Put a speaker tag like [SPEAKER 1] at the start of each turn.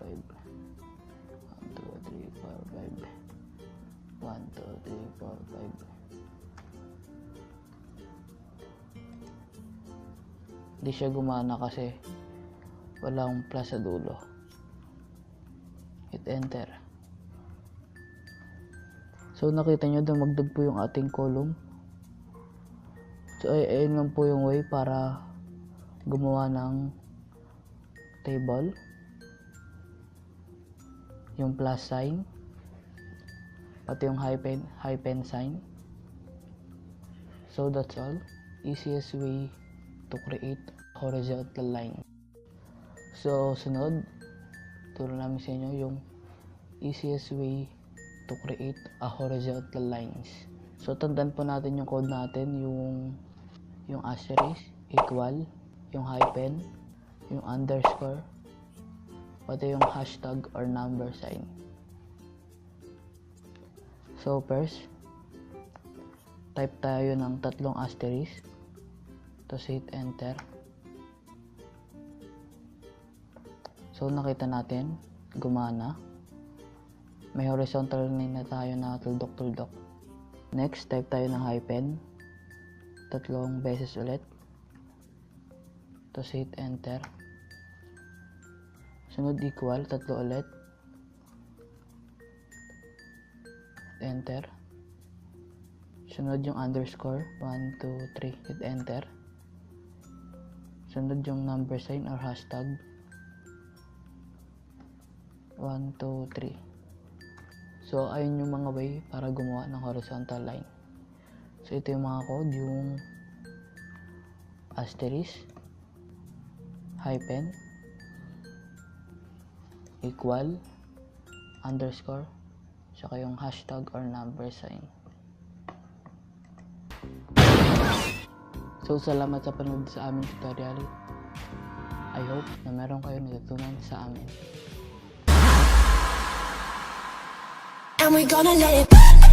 [SPEAKER 1] 5. 1, 2, 3, 4, 5. 1, 2, 3, 4, 5. Hindi siya gumana kasi walang plus sa dulo. Hit enter. So nakita nyo, dumagdag po yung ating column. So ayun lang po yung way para gumawa ng table. Yung plus sign, pati yung hyphen sign. So that's all. Easiest way to create horizontal line. So sunod, turo namin sa inyo yung easiest way to create a horizontal lines. So tandaan po natin yung code natin, yung asterisk, equal, yung hyphen, yung underscore, pati yung hashtag or number sign. So first, type tayo ng 3 asterisk, tapos hit enter. So nakita natin, gumana. May horizontal line na tayo na tuldok-tuldok. Next, type tayo ng hyphen, 3 beses ulit, tapos hit enter. Sunod equal, 3 ulit, enter. Sunod yung underscore, 1, 2, 3, hit enter. Sunod yung number sign or hashtag, 1, 2, 3. So ayun yung mga way para gumawa ng horizontal line. So ito yung mga code, yung asterisk, hyphen, equal, underscore, saka yung hashtag or number sign. So salamat sa panood sa aming tutorial. I hope na meron kayo natutunan sa amin.
[SPEAKER 2] And we're gonna let it burn.